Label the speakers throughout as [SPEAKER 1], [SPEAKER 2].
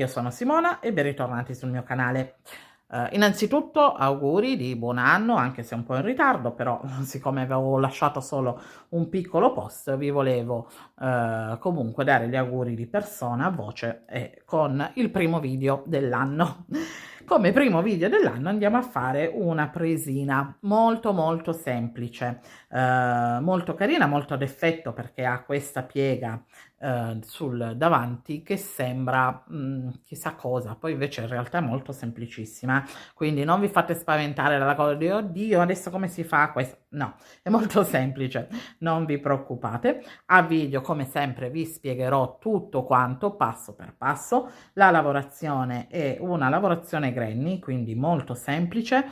[SPEAKER 1] io sono Simona e ben ritornati sul mio canale. Innanzitutto auguri di buon anno, anche se un po' in ritardo, però siccome avevo lasciato solo un piccolo post, vi volevo comunque dare gli auguri di persona, a voce e con il primo video dell'anno. Come primo video dell'anno andiamo a fare una presina molto molto semplice, molto carina, molto ad effetto perché ha questa piega sul davanti che sembra chissà cosa, poi invece in realtà è molto semplicissima, quindi non vi fate spaventare dalla cosa di oddio adesso come si fa questo, no, è molto semplice, non vi preoccupate. A video come sempre vi spiegherò tutto quanto passo per passo. La lavorazione è una lavorazione granny, quindi molto semplice,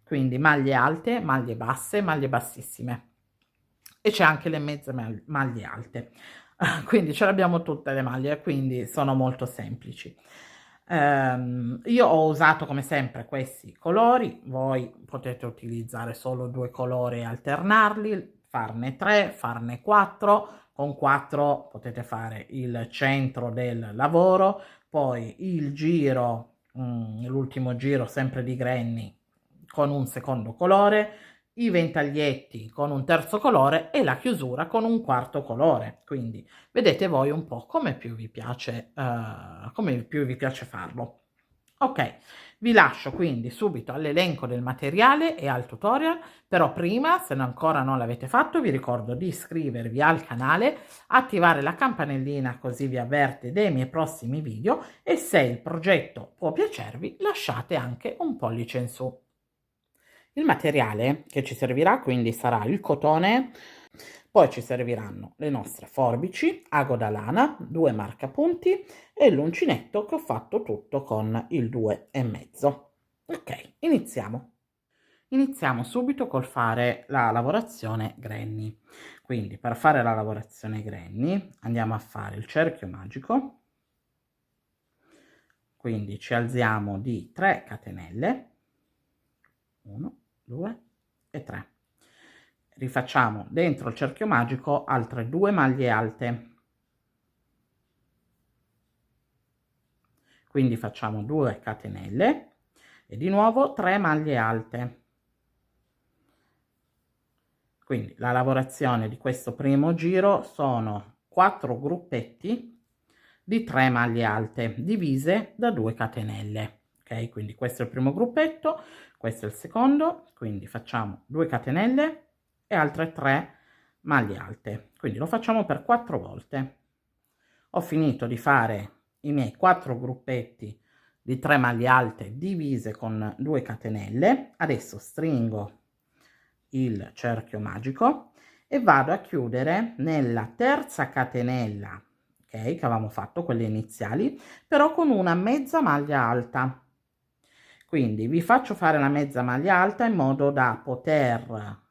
[SPEAKER 1] quindi maglie alte, maglie basse, maglie bassissime e c'è anche le mezze maglie alte. Quindi ce l'abbiamo tutte le maglie, quindi sono molto semplici. Io ho usato come sempre questi colori, voi potete utilizzare solo 2 colori e alternarli, farne 3, farne 4, con 4 potete fare il centro del lavoro, poi il giro, l'ultimo giro sempre di granny con un secondo colore, i ventaglietti con un terzo colore e la chiusura con un quarto colore. Quindi vedete voi un po' come più vi piace farlo. Ok, vi lascio quindi subito all'elenco del materiale e al tutorial, però prima, se ancora non l'avete fatto, vi ricordo di iscrivervi al canale, attivare la campanellina così vi avverte dei miei prossimi video e se il progetto può piacervi lasciate anche un pollice in su. Il materiale che ci servirà quindi sarà il cotone, poi ci serviranno le nostre forbici, ago da lana, 2 marcapunti e l'uncinetto che ho fatto tutto con il 2,5. Ok, iniziamo. Iniziamo subito col fare la lavorazione granny. Quindi per fare la lavorazione granny andiamo a fare il cerchio magico, quindi ci alziamo di 3 catenelle, 1, 2 e 3. Rifacciamo dentro il cerchio magico altre 2 maglie alte, quindi facciamo 2 catenelle e di nuovo 3 maglie alte. Quindi la lavorazione di questo primo giro sono 4 gruppetti di 3 maglie alte divise da 2 catenelle. Ok, quindi questo è il primo gruppetto, questo è il secondo, quindi facciamo 2 catenelle e altre 3 maglie alte, quindi lo facciamo per 4 volte. Ho finito di fare i miei 4 gruppetti di 3 maglie alte divise con 2 catenelle, adesso stringo il cerchio magico e vado a chiudere nella terza catenella, ok, che avevamo fatto, quelle iniziali, però con una mezza maglia alta. Quindi vi faccio fare la mezza maglia alta in modo da poter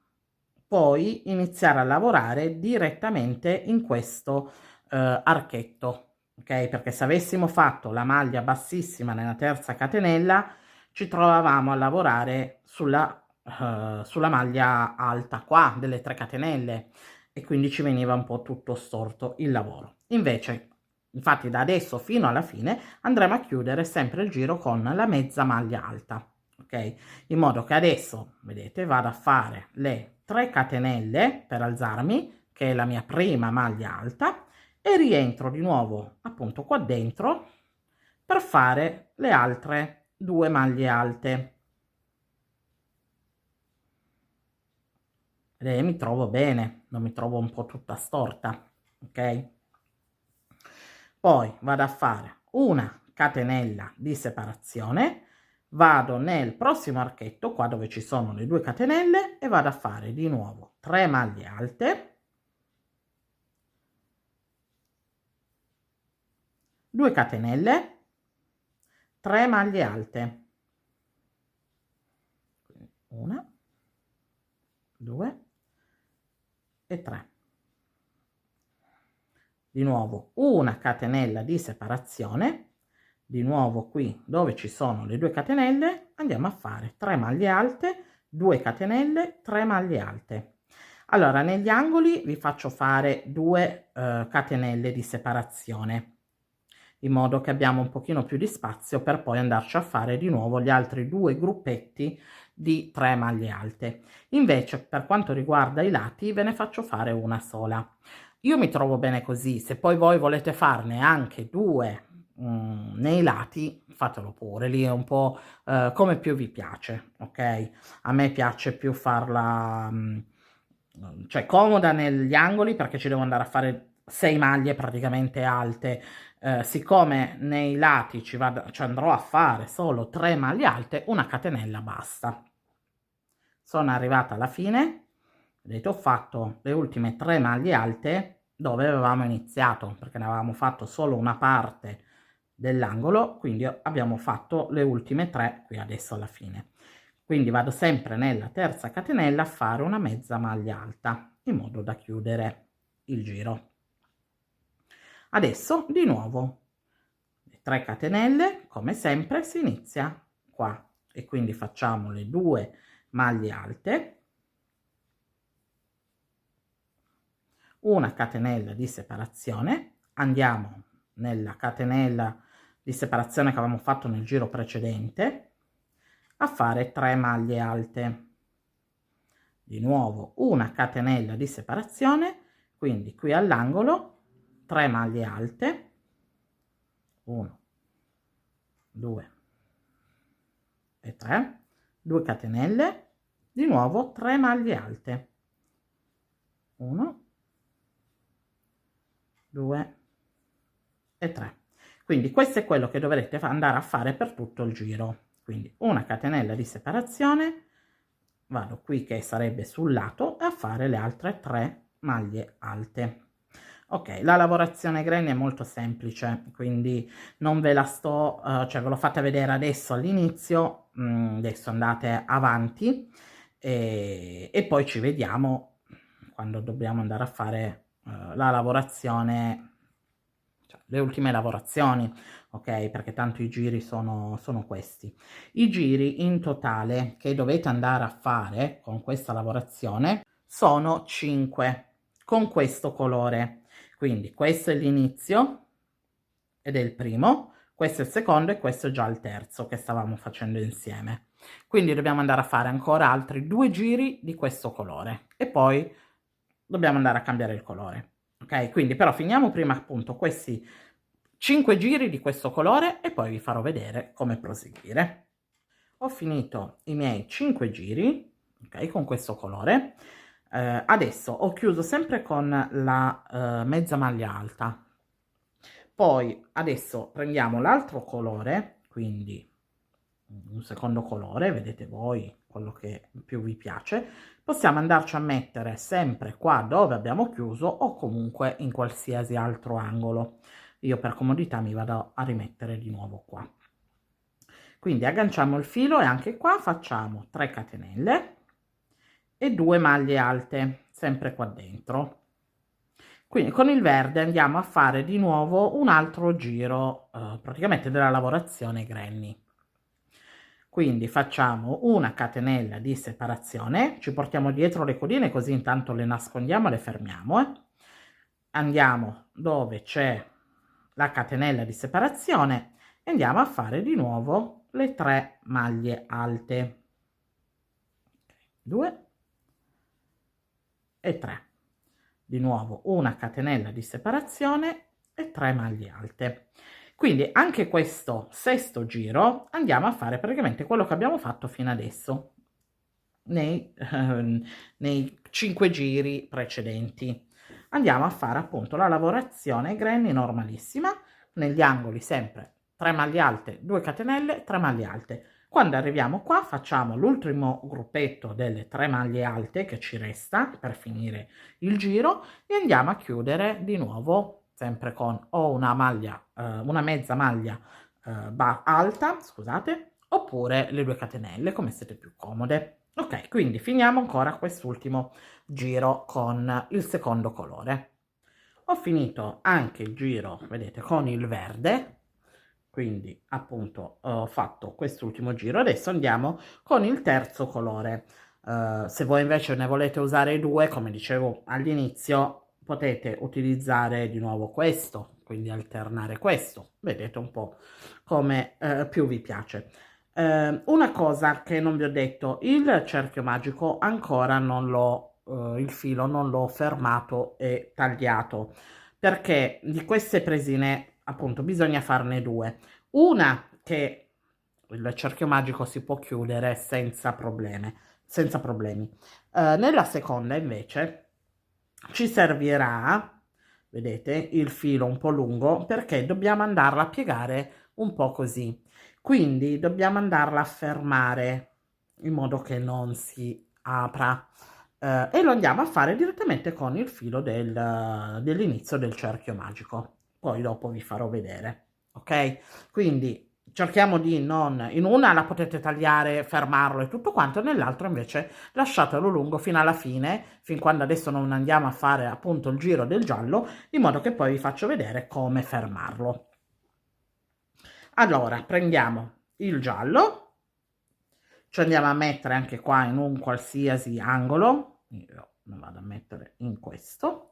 [SPEAKER 1] poi iniziare a lavorare direttamente in questo archetto, ok? Perché se avessimo fatto la maglia bassissima nella terza catenella ci trovavamo a lavorare sulla maglia alta qua delle 3 catenelle e quindi ci veniva un po' tutto storto il lavoro. Invece, infatti da adesso fino alla fine andremo a chiudere sempre il giro con la mezza maglia alta, ok? In modo che adesso, vedete, vado a fare le 3 catenelle per alzarmi, che è la mia prima maglia alta, e rientro di nuovo appunto qua dentro per fare le altre 2 maglie alte. E mi trovo bene, non mi trovo un po' tutta storta, ok? Poi vado a fare una catenella di separazione, vado nel prossimo archetto qua dove ci sono le 2 catenelle e vado a fare di nuovo 3 maglie alte, 2 catenelle, 3 maglie alte, 1, 2 e 3. Di nuovo una catenella di separazione, di nuovo qui dove ci sono le 2 catenelle andiamo a fare 3 maglie alte, 2 catenelle, 3 maglie alte. Allora negli angoli vi faccio fare 2 catenelle di separazione, in modo che abbiamo un pochino più di spazio per poi andarci a fare di nuovo gli altri 2 gruppetti di 3 maglie alte. Invece per quanto riguarda i lati ve ne faccio fare una sola. Io mi trovo bene così, se poi voi volete farne anche 2 nei lati, fatelo pure, lì è un po' come più vi piace, ok? A me piace più farla cioè comoda negli angoli, perché ci devo andare a fare 6 maglie praticamente alte. Siccome nei lati ci andrò a fare solo 3 maglie alte, una catenella basta. Sono arrivata alla fine, vedete, ho fatto le ultime 3 maglie alte dove avevamo iniziato, perché ne avevamo fatto solo una parte dell'angolo, quindi abbiamo fatto le ultime 3 qui adesso alla fine. Quindi vado sempre nella terza catenella a fare una mezza maglia alta in modo da chiudere il giro. Adesso di nuovo 3 catenelle, come sempre si inizia qua, e quindi facciamo le 2 maglie alte, una catenella di separazione, andiamo nella catenella di separazione che avevamo fatto nel giro precedente a fare 3 maglie alte, di nuovo una catenella di separazione, quindi qui all'angolo 3 maglie alte, 1 2 e 3, 2 catenelle, di nuovo 3 maglie alte, 1 2 e 3. Quindi questo è quello che dovrete andare a fare per tutto il giro. Quindi una catenella di separazione, vado qui che sarebbe sul lato, e a fare le altre 3 maglie alte. Ok, la lavorazione granny è molto semplice, quindi non ve la sto, cioè ve l'ho fatta vedere adesso all'inizio, adesso andate avanti e poi ci vediamo quando dobbiamo andare a fare la lavorazione, cioè le ultime lavorazioni, ok? Perché tanto i giri sono questi. I giri in totale che dovete andare a fare con questa lavorazione sono 5 con questo colore. Quindi questo è l'inizio ed è il primo, questo è il secondo e questo è già il terzo che stavamo facendo insieme. Quindi dobbiamo andare a fare ancora altri 2 giri di questo colore e poi dobbiamo andare a cambiare il colore. Ok, quindi però finiamo prima appunto questi 5 giri di questo colore e poi vi farò vedere come proseguire. Ho finito i miei 5 giri, ok, con questo colore. Adesso ho chiuso sempre con la mezza maglia alta. Poi adesso prendiamo l'altro colore, quindi un secondo colore, vedete voi quello che più vi piace. Possiamo andarci a mettere sempre qua dove abbiamo chiuso o comunque in qualsiasi altro angolo. Io per comodità mi vado a rimettere di nuovo qua. Quindi agganciamo il filo e anche qua facciamo 3 catenelle e 2 maglie alte, sempre qua dentro. Quindi con il verde andiamo a fare di nuovo un altro giro praticamente della lavorazione granny. Quindi facciamo una catenella di separazione, ci portiamo dietro le codine così intanto le nascondiamo e le fermiamo. Andiamo dove c'è la catenella di separazione e andiamo a fare di nuovo le 3 maglie alte. 2 e 3. Di nuovo una catenella di separazione e 3 maglie alte. Quindi anche questo sesto giro andiamo a fare praticamente quello che abbiamo fatto fino adesso nei 5 giri precedenti. Andiamo a fare appunto la lavorazione granny normalissima, negli angoli sempre 3 maglie alte, 2 catenelle, 3 maglie alte. Quando arriviamo qua facciamo l'ultimo gruppetto delle 3 maglie alte che ci resta per finire il giro e andiamo a chiudere di nuovo sempre con o una maglia, una mezza maglia alta, scusate, oppure le 2 catenelle come siete più comode. Ok, quindi finiamo ancora quest'ultimo giro con il secondo colore. Ho finito anche il giro, vedete, con il verde, quindi appunto ho fatto quest'ultimo giro. Adesso andiamo con il terzo colore. Se voi invece ne volete usare 2, come dicevo all'inizio, potete utilizzare di nuovo questo quindi alternare questo, vedete un po' come più vi piace. Una cosa che non vi ho detto, il cerchio magico ancora non l'ho, il filo non l'ho fermato e tagliato, perché di queste presine appunto bisogna farne due. Una che il cerchio magico si può chiudere senza problemi. Senza problemi. Nella seconda invece ci servirà, vedete, il filo un po' lungo perché dobbiamo andarla a piegare un po' così. Quindi dobbiamo andarla a fermare in modo che non si apra. E lo andiamo a fare direttamente con il filo dell'inizio del cerchio magico. Poi dopo vi farò vedere, ok? Quindi cerchiamo di non, in una la potete tagliare, fermarlo e tutto quanto, nell'altro invece lasciatelo lungo fino alla fine, fin quando adesso non andiamo a fare appunto il giro del giallo, in modo che poi vi faccio vedere come fermarlo. Allora, prendiamo il giallo, ci andiamo a mettere anche qua in un qualsiasi angolo, io lo vado a mettere in questo,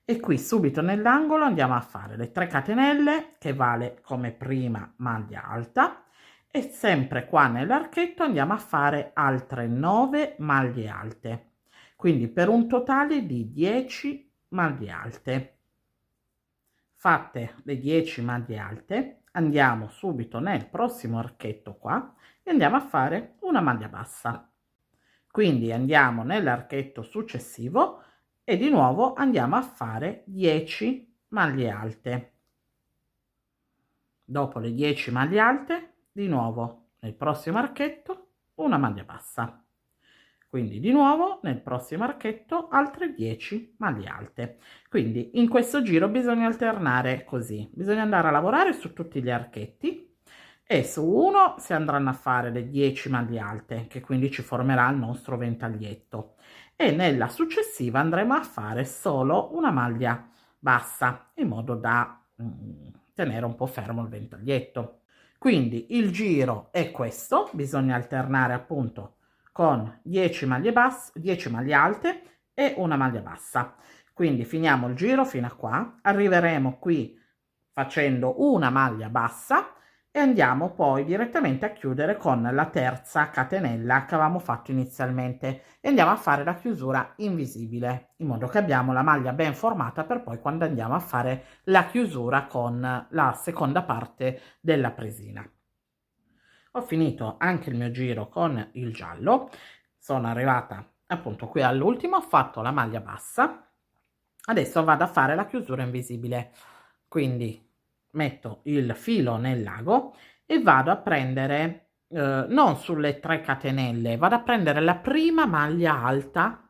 [SPEAKER 1] e qui subito nell'angolo andiamo a fare le 3 catenelle che vale come prima maglia alta, e sempre qua nell'archetto andiamo a fare altre 9 maglie alte, quindi per un totale di 10 maglie alte. Fatte le 10 maglie alte andiamo subito nel prossimo archetto qua e andiamo a fare una maglia bassa, quindi andiamo nell'archetto successivo e di nuovo andiamo a fare 10 maglie alte. Dopo le 10 maglie alte di nuovo nel prossimo archetto una maglia bassa, quindi di nuovo nel prossimo archetto altre 10 maglie alte. Quindi in questo giro bisogna alternare così, bisogna andare a lavorare su tutti gli archetti e su uno si andranno a fare le 10 maglie alte, che quindi ci formerà il nostro ventaglietto, e nella successiva andremo a fare solo una maglia bassa in modo da tenere un po' fermo il ventaglietto. Quindi il giro è questo, bisogna alternare appunto con 10 maglie basse, 10 maglie alte e una maglia bassa. Quindi finiamo il giro fino a qua, arriveremo qui facendo una maglia bassa e andiamo poi direttamente a chiudere con la terza catenella che avevamo fatto inizialmente e andiamo a fare la chiusura invisibile in modo che abbiamo la maglia ben formata per poi quando andiamo a fare la chiusura con la seconda parte della presina. Ho finito anche il mio giro con il giallo, sono arrivata appunto qui all'ultimo, ho fatto la maglia bassa, adesso vado a fare la chiusura invisibile, quindi metto il filo nel lago e vado a prendere, non sulle 3 catenelle, vado a prendere la prima maglia alta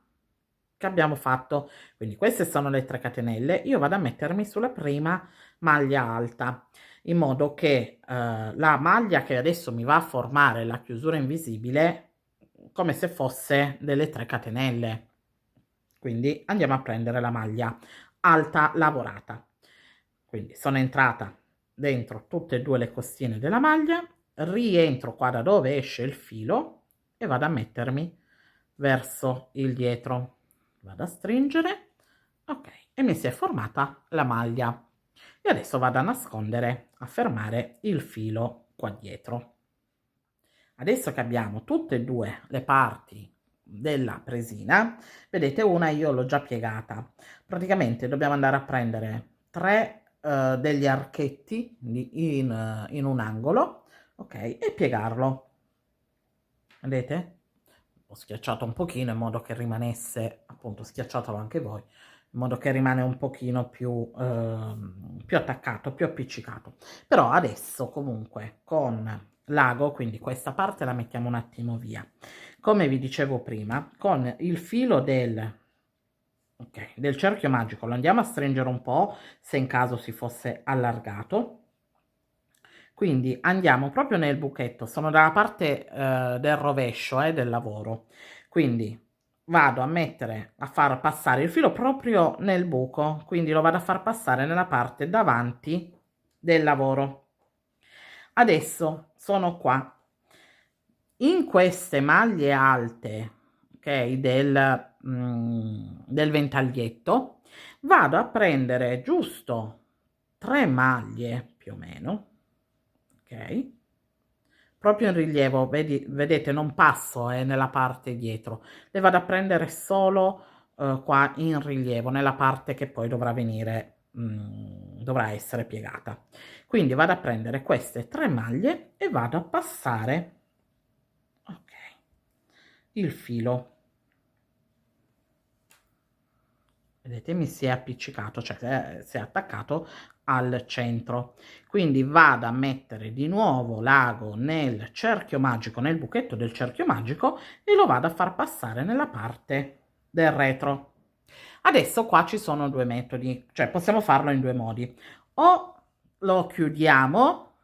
[SPEAKER 1] che abbiamo fatto, quindi queste sono le 3 catenelle, io vado a mettermi sulla prima maglia alta in modo che la maglia che adesso mi va a formare la chiusura invisibile come se fosse delle 3 catenelle, quindi andiamo a prendere la maglia alta lavorata, quindi sono entrata dentro tutte e due le costine della maglia, rientro qua da dove esce il filo e vado a mettermi verso il dietro, vado a stringere, ok, e mi si è formata la maglia e adesso vado a nascondere, a fermare il filo qua dietro. Adesso che abbiamo tutte e due le parti della presina, vedete una io l'ho già piegata, praticamente dobbiamo andare a prendere 3 degli archetti in un angolo, ok, e piegarlo, vedete? Ho schiacciato un pochino in modo che rimanesse, appunto schiacciatelo anche voi, in modo che rimane un pochino più attaccato, più appiccicato. Però adesso comunque con l'ago, quindi questa parte la mettiamo un attimo via. Come vi dicevo prima, con il filo del cerchio magico lo andiamo a stringere un po', se in caso si fosse allargato. Quindi andiamo proprio nel buchetto, sono dalla parte del rovescio del lavoro, quindi vado a mettere, a far passare il filo proprio nel buco, quindi lo vado a far passare nella parte davanti del lavoro. Adesso sono qua, in queste maglie alte, ok, del ventaglietto, vado a prendere giusto 3 maglie più o meno, ok, proprio in rilievo, vedete non passo nella parte dietro, le vado a prendere solo qua in rilievo, nella parte che poi dovrà venire, dovrà essere piegata. Quindi vado a prendere queste 3 maglie e vado a passare, ok, il filo. Vedete, mi si è appiccicato, cioè si è attaccato al centro. Quindi vado a mettere di nuovo l'ago nel cerchio magico, nel buchetto del cerchio magico, e lo vado a far passare nella parte del retro. Adesso qua ci sono due metodi, cioè possiamo farlo in due modi. O lo chiudiamo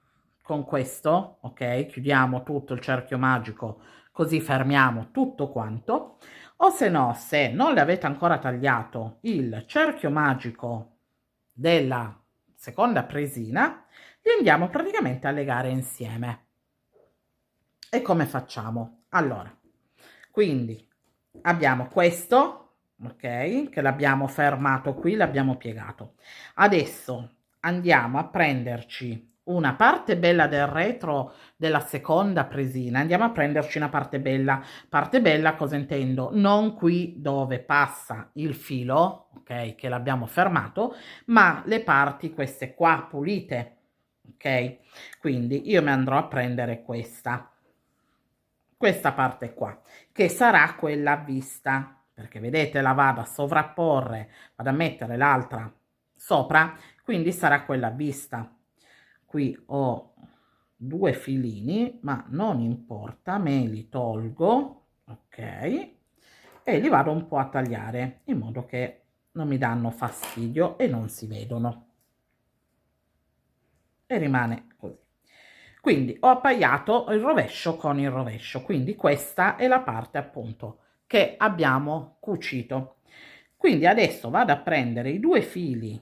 [SPEAKER 1] con questo, ok? Chiudiamo tutto il cerchio magico, così fermiamo tutto quanto. O se no, se non le avete ancora tagliato il cerchio magico della seconda presina, li andiamo praticamente a legare insieme. E come facciamo? Allora, quindi abbiamo questo, ok, che l'abbiamo fermato qui, l'abbiamo piegato. Adesso andiamo a prenderci una parte bella del retro della seconda presina, andiamo a prenderci una parte bella cosa intendo? Non qui dove passa il filo, ok, che l'abbiamo fermato, ma le parti queste qua pulite, ok? Quindi io mi andrò a prendere questa parte qua, che sarà quella a vista, perché vedete la vado a sovrapporre, vado a mettere l'altra sopra, quindi sarà quella a vista. Qui ho due filini, ma non importa, me li tolgo, ok, e li vado un po' a tagliare in modo che non mi danno fastidio e non si vedono, e rimane così. Quindi ho appaiato il rovescio con il rovescio, quindi questa è la parte appunto che abbiamo cucito. Quindi adesso vado a prendere i due fili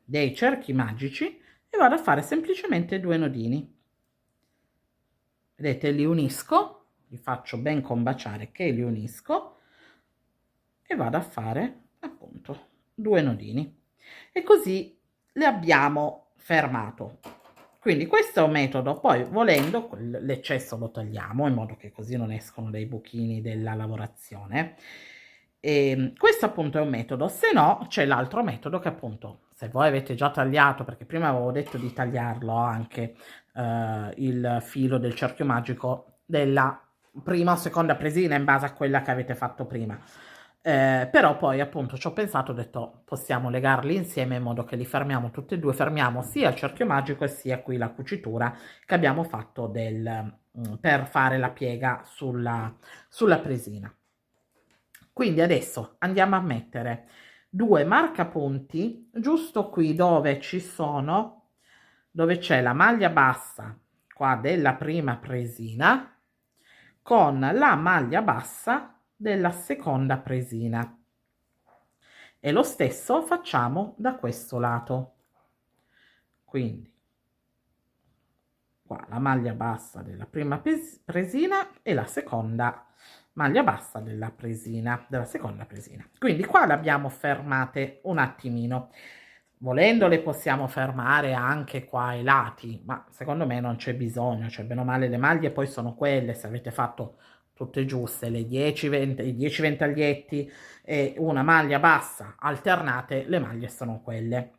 [SPEAKER 1] dei cerchi magici e vado a fare semplicemente due nodini. Vedete, li unisco, li faccio ben combaciare che li unisco e vado a fare appunto due nodini, e così le abbiamo fermato. Quindi questo è un metodo, poi volendo l'eccesso lo tagliamo in modo che così non escono dei buchini della lavorazione. E questo appunto è un metodo, se no c'è l'altro metodo che appunto, se voi avete già tagliato, perché prima avevo detto di tagliarlo anche il filo del cerchio magico della prima o seconda presina in base a quella che avete fatto prima. Però poi appunto ci ho pensato, ho detto possiamo legarli insieme in modo che li fermiamo tutti e due, fermiamo sia il cerchio magico e sia qui la cucitura che abbiamo fatto per fare la piega sulla presina. Quindi adesso andiamo a mettere due marcapunti giusto qui dove ci sono, dove c'è la maglia bassa qua della prima presina con la maglia bassa della seconda presina, e lo stesso facciamo da questo lato. Quindi qua la maglia bassa della prima presina e la seconda maglia bassa della seconda presina. Quindi qua le abbiamo fermate un attimino. Volendo le possiamo fermare anche qua ai lati, ma secondo me non c'è bisogno, cioè bene o male le maglie poi sono quelle, se avete fatto tutte giuste, le 10-20, i 10 ventaglietti e una maglia bassa alternate, le maglie sono quelle.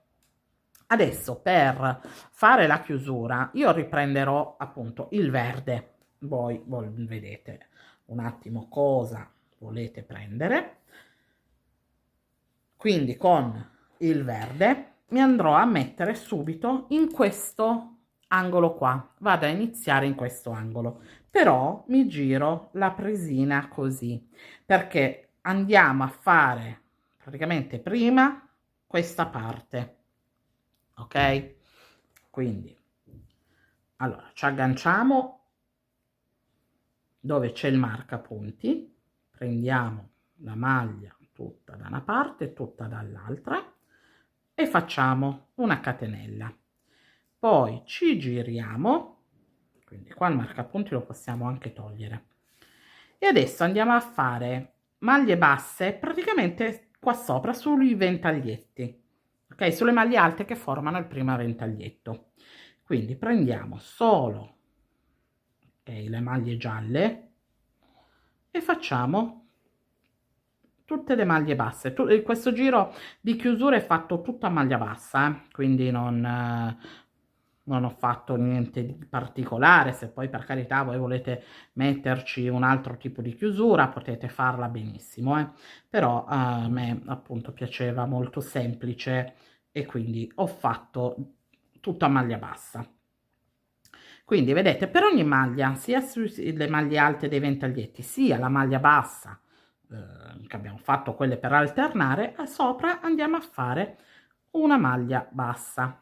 [SPEAKER 1] Adesso per fare la chiusura io riprenderò appunto il verde, voi vedete un attimo cosa volete prendere, quindi con il verde mi andrò a mettere subito in questo angolo qua, vado a iniziare in questo angolo, però mi giro la presina così, perché andiamo a fare praticamente prima questa parte, ok? Quindi allora ci agganciamo dove c'è il marcapunti, prendiamo la maglia tutta da una parte e tutta dall'altra e facciamo una catenella, poi ci giriamo, quindi qua il marcapunti lo possiamo anche togliere, e adesso andiamo a fare maglie basse praticamente qua sopra sui ventaglietti, ok? Sulle maglie alte che formano il primo ventaglietto. Quindi prendiamo solo, ok, le maglie gialle e facciamo tutte le maglie basse. Questo giro di chiusura è fatto tutta a maglia bassa, quindi non ho fatto niente di particolare. Se poi per carità voi volete metterci un altro tipo di chiusura potete farla benissimo, però a me appunto piaceva molto semplice e quindi ho fatto tutta a maglia bassa. Quindi vedete, per ogni maglia, sia sulle maglie alte dei ventaglietti sia la maglia bassa, che abbiamo fatto quelle per alternare, e sopra andiamo a fare una maglia bassa.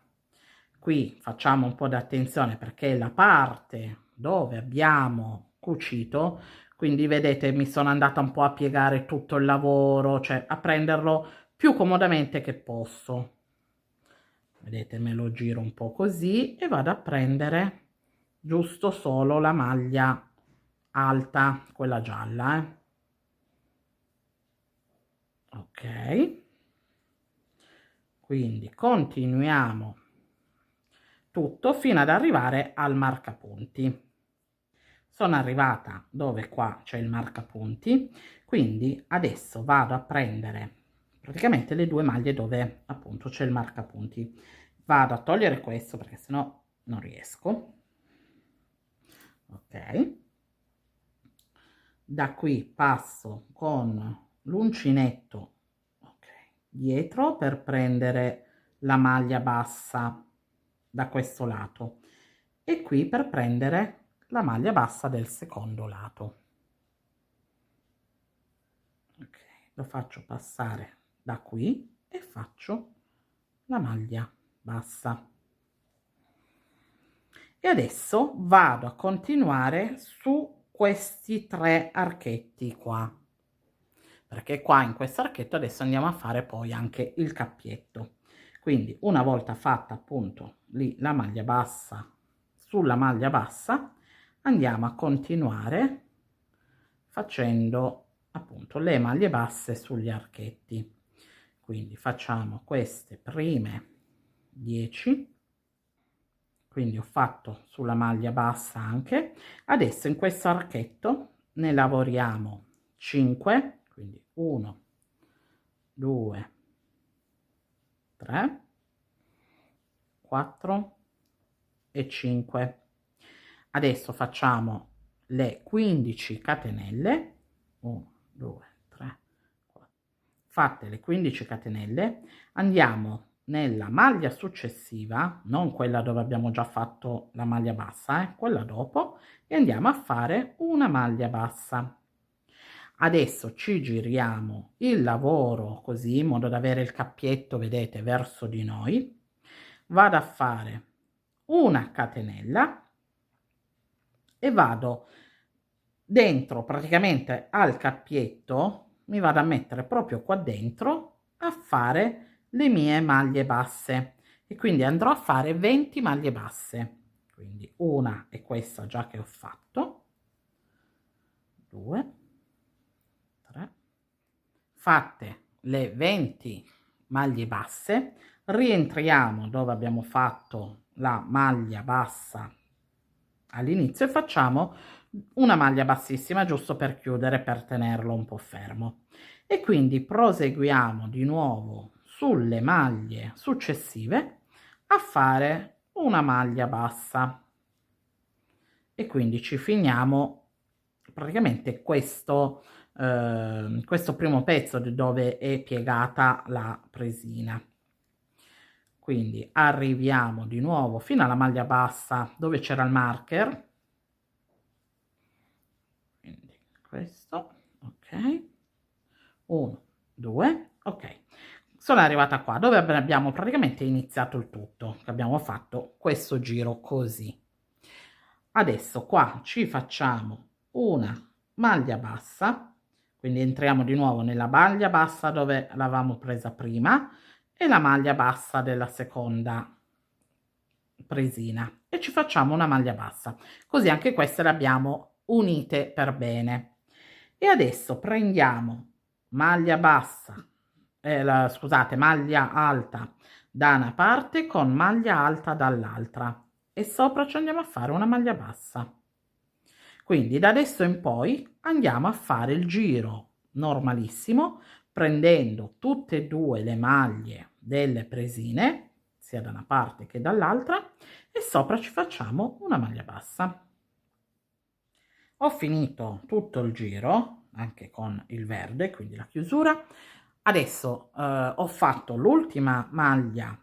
[SPEAKER 1] Qui facciamo un po' di attenzione perché è la parte dove abbiamo cucito, quindi vedete mi sono andata un po' a piegare tutto il lavoro, cioè a prenderlo più comodamente che posso. Vedete, me lo giro un po' così e vado a prendere giusto solo la maglia alta, quella gialla, ok. Quindi continuiamo tutto fino ad arrivare al marcapunti. Sono arrivata dove qua c'è il marcapunti, quindi adesso vado a prendere praticamente le due maglie dove appunto c'è il marcapunti. Vado a togliere questo perché sennò non riesco, ok. Da qui passo con l'uncinetto, ok, dietro per prendere la maglia bassa da questo lato e qui per prendere la maglia bassa del secondo lato. Ok, lo faccio passare da qui e faccio la maglia bassa. E adesso vado a continuare su questi 3 archetti qua, perché qua in questo archetto adesso andiamo a fare poi anche il cappietto. Quindi una volta fatta appunto lì la maglia bassa, sulla maglia bassa andiamo a continuare facendo appunto le maglie basse sugli archetti. Quindi facciamo queste prime 10, quindi ho fatto sulla maglia bassa anche. Adesso in questo archetto ne lavoriamo 5, quindi 1, 2, 3, 4 e 5. Adesso facciamo le 15 catenelle, 1, 2, 3, 4. Fatte le 15 catenelle, andiamo nella maglia successiva, non quella dove abbiamo già fatto la maglia bassa, quella dopo, e andiamo a fare una maglia bassa. Adesso ci giriamo il lavoro così in modo da avere il cappietto, vedete, verso di noi. Vado a fare una catenella e vado dentro praticamente al cappietto, mi vado a mettere proprio qua dentro a fare le mie maglie basse e quindi andrò a fare 20 maglie basse. Quindi una è questa già che ho fatto, 2, 3, fatte le 20 maglie basse, rientriamo dove abbiamo fatto la maglia bassa all'inizio e facciamo una maglia bassissima giusto per chiudere, per tenerlo un po' fermo, e quindi proseguiamo di nuovo sulle maglie successive a fare una maglia bassa e quindi ci finiamo praticamente questo primo pezzo dove è piegata la presina. Quindi arriviamo di nuovo fino alla maglia bassa dove c'era il marker, quindi questo, ok, 1, 2, ok. Sono arrivata qua dove abbiamo praticamente iniziato il tutto, che abbiamo fatto questo giro così. Adesso qua ci facciamo una maglia bassa, quindi entriamo di nuovo nella maglia bassa dove l'avevamo presa prima e la maglia bassa della seconda presina e ci facciamo una maglia bassa, così anche queste le abbiamo unite per bene. E adesso prendiamo maglia bassa scusate, maglia alta da una parte con maglia alta dall'altra e sopra ci andiamo a fare una maglia bassa. Quindi da adesso in poi andiamo a fare il giro normalissimo, prendendo tutte e due le maglie delle presine, sia da una parte che dall'altra, e sopra ci facciamo una maglia bassa. Ho finito tutto il giro, anche con il verde, quindi la chiusura. Adesso ho fatto l'ultima maglia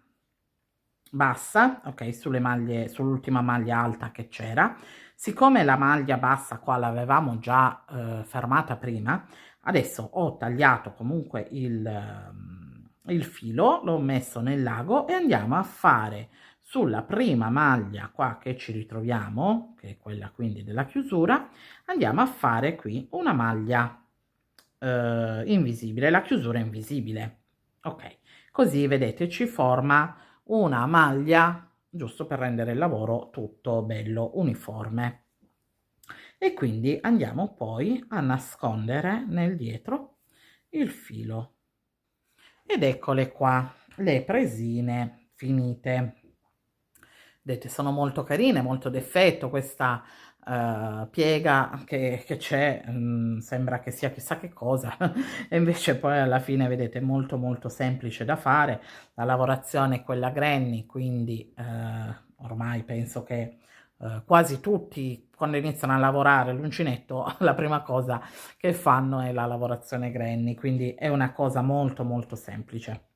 [SPEAKER 1] bassa, ok, sulle maglie, sull'ultima maglia alta che c'era. Siccome la maglia bassa qua l'avevamo già fermata prima, adesso ho tagliato comunque il filo, l'ho messo nel lago e andiamo a fare sulla prima maglia qua che ci ritroviamo, che è quella quindi della chiusura, andiamo a fare qui una maglia invisibile, la chiusura invisibile, ok, così vedete ci forma una maglia giusto per rendere il lavoro tutto bello uniforme. E quindi andiamo poi a nascondere nel dietro il filo ed eccole qua le presine finite. Vedete, sono molto carine, molto d'effetto. Questa piega che c'è, sembra che sia chissà che cosa e invece poi alla fine vedete è molto molto semplice da fare. La lavorazione è quella granny, quindi ormai penso che quasi tutti quando iniziano a lavorare l'uncinetto la prima cosa che fanno è la lavorazione granny, quindi è una cosa molto molto semplice.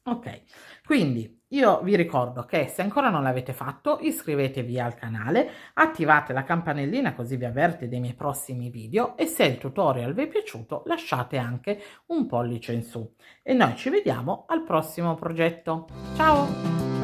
[SPEAKER 1] Ok, quindi io vi ricordo che se ancora non l'avete fatto iscrivetevi al canale, attivate la campanellina così vi avverte dei miei prossimi video e se il tutorial vi è piaciuto lasciate anche un pollice in su e noi ci vediamo al prossimo progetto. Ciao!